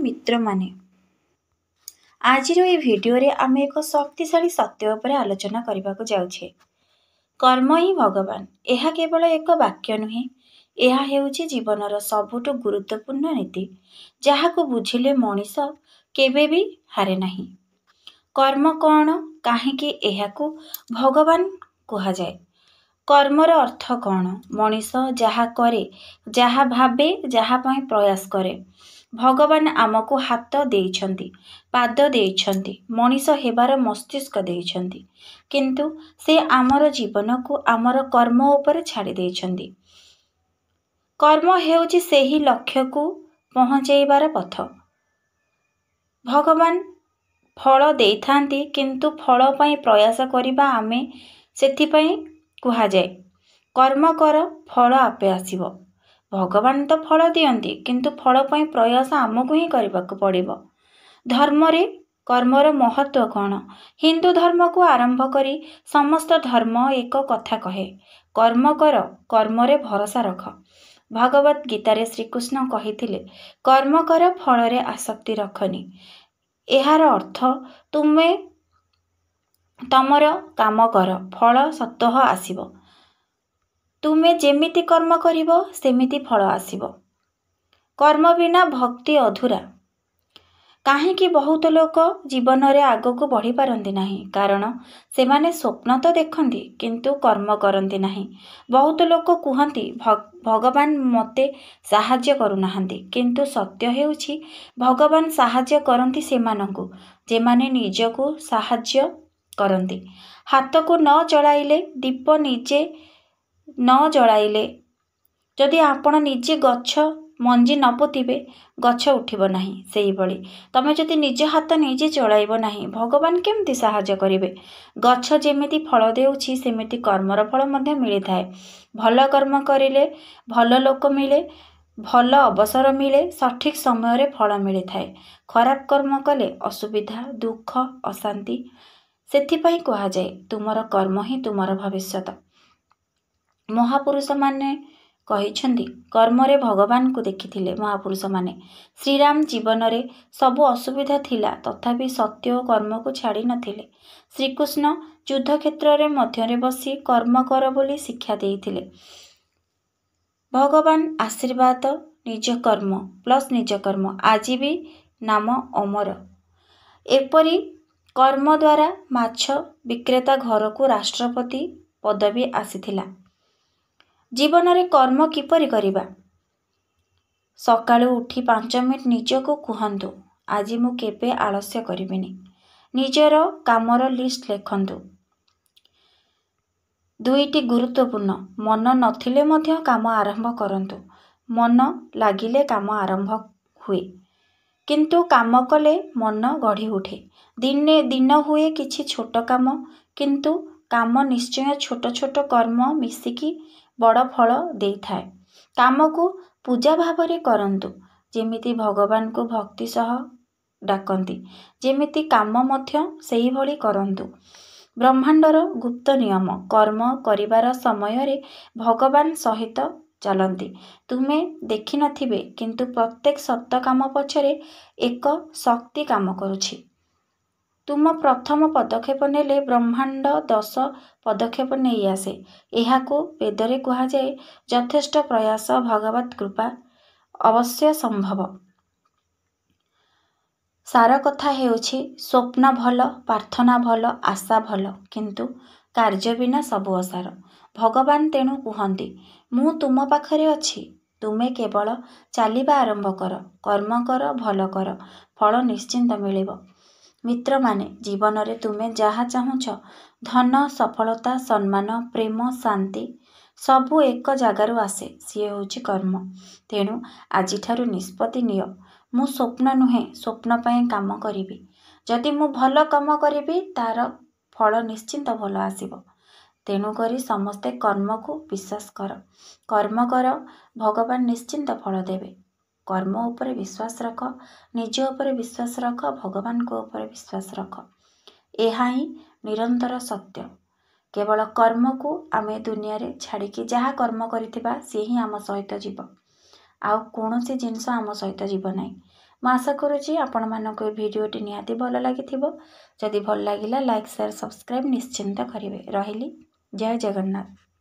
मित्र माने आजिर ए भिडियो रे आमे एक शक्तिशाली सत्य उपरे आलोचना करने को जाउछे। कर्म ही भगवान। यह केवल एक वाक्य नुहे, यह हेउछि जीवनर सबुठु गुरुत्वपूर्ण नीति, जहाको बुझिले मनीष केबे भी हारे नाही। कर्म कौन, काहेकि एहाकू भगवान कुहा जाए। कर्मर अर्थ कौन? मनीष जहा करे, जहा भावे, जहा पई प्रयास करे। भगवान आमको हाथ देइछंती, पाद देइछंती, मनीष हेबार मस्तिष्क देइछंती, किंतु से आमर जीवन को आमर कर्म उपर छाड़ी देइछंती। कर्म हेउछि सेही लक्ष्य को पहुंचेबार पथ। भगवान फल देइथांती, किंतु फल पई प्रयास करिबा आमे सेथिपई कुहा जाए। कर्म कर, फल आपे आसीबो। भगवान तो फल दियंती, किंतु फल पई प्रयास आमको ही करबाको पड़िबो। धर्म रे कर्मर महत्व कौन? हिंदू धर्म को आरंभ करी समस्त धर्म एक कथा कहे, कर्म कर, कर्म रे भरोसा रख। भगवत गीता रे श्रीकृष्ण कहिथिले, कर्म कर, फल रे आसक्ति रखनी। एहार अर्थ तुमे तमर काम कर, फल स्वतः आसीबो। तुमे जेमिति कर्म करिबो सेमिति फल आसीबो। कर्म बिना भक्ति अधूरा। काहेकि बहुत लोक जीवन रे आगको बढ़ी पारंती नाही, कारण सेमाने स्वप्न तो देखंती किंतु कर्म करंती नाही। बहुत लोक कुहंती भगवान मते साहाय्य करुनाहांती, किंतु सत्य हेउछि भगवान साहाय्य करंती सेमानंकु जेमाने निजको साहाय्य करंती। हाथ को न चलाइले, दीप निजे न जलाइले, जदि आपण निजे गच्छ मंजी न पोतिबे गच्छ उठिबो नाही। सेही बळी तमे जदि निज हाथ निजे चलाइबो नाही, भगवान केमति साहाय्य करिवे? गच्छ जेमिति फल देउछि सेमिति कर्मर फल मध्ये मिलिथाए। भल कर्म करिले भल लोक मिले, भल अवसर मिले, सठिक समय रे फल मिलिथाए। खराब कर्म कले असुविधा, दुख, अशांति। सेथिपई कुहा जाए, तुमर कर्म ही तुमर भविष्यत। महापुरुष माने कहिछंती, कर्म रे भगवान को देखिथिले महापुरुष माने। श्रीराम जीवन रे सबु असुविधा थिला, तथापि सत्य और कर्म को छाड़ी नथिले। श्रीकृष्ण युद्ध क्षेत्र रे मध्य रे बसी कर्म कर बोली शिक्षा देइथिले। भगवान आशीर्वाद निज कर्म प्लस निज कर्म आज भी नाम अमर। एपरी कर्म द्वारा माछ विक्रेता घर को राष्ट्रपति पदवी आसीथिला। जीवन रे कर्म किपरि करिबा? सकाळु उठी 5 मिनिट निजको कुहंतु, आज मु केबे आलस्य करिबिनी। निजर कामर लिस्ट लेखंतु। दुईटी गुरुत्वपूर्ण, मन नथिले मध्य काम आरंभ करंतु। मन लागिले काम आरंभ हुए, किंतु काम कले मन गढ़ी उठे। दिन हुए किछि छोट काम, किंतु काम निश्चय छोट छोट कर्म मिसिकी बड़ फल देइथाए। काम को पूजा भावरे करंतु, जेमिति भगवान को भक्ति सह डाकंती, जेमिति काम मध्य सेही भली करंतु। ब्रह्मांडर गुप्त नियम, कर्म करिबार समय रे भगवान सहित चलंती। तुमे देखि नथिबे, किंतु प्रत्येक सत्य काम पछरे एक शक्ति काम करुछि। तुम प्रथम पदक्षेप नेले ब्रह्मांड 10 पदक्षेप नहीं आसे। एहाको वेदरे कुहा जाए, यथेष्ट प्रयास भगवत कृपा अवश्य संभव। सार कथा हेउछि, स्वप्न भल, प्रार्थना भल, आशा भल, किंतु कार्य बिना सबु असार। भगवान तेणु कुहंती, मु तुम पाखरे अछि, तुमे केवल चालिबा आरंभ कर, कर्म कर, भल कर, फल निश्चिंत मिलिबो। मित्र माने, जीवन रे तुमे जहा चाहुछ, धन, सफलता, सम्मान, प्रेम, शांति सबु एक जगारु आसे, सिए होछि कर्म। तेणु आजिठारु निष्पत्ति नियो, मु स्वप्न नुहे, स्वप्न पई काम करिबी। जदि मु भल काम करिबी, तार फल निश्चिंत भल आसीबो। तेणु करी समस्ते कर्म को विश्वास कर, कर्म कर, भगवान निश्चिंत फल देवे। कर्म उपरे विश्वास रख, निज उपरे विश्वास रख, भगवान को उपरे विश्वास रख। एहा ही निरंतर सत्य। केवल कर्म को आमे दुनिया रे छाड़िकी जहा कर्म करिथिबा से ही आम सहित जीव, आउ कोनोसी जिनस आम सहित जीव नाही। ମୁଁ ଆଶା କରୁଛି ଆପଣମାନଙ୍କୁ ଏ ଭିଡ଼ିଓଟି ନିହାତି ଭଲ ଲାଗିଥିବ। ଯଦି ଭଲ ଲାଗିଲା ଲାଇକ୍ ସେୟାର ସବସ୍କ୍ରାଇବ୍ ନିଶ୍ଚିନ୍ତ କରିବେ। ରହିଲି, ଜୟ ଜଗନ୍ନାଥ।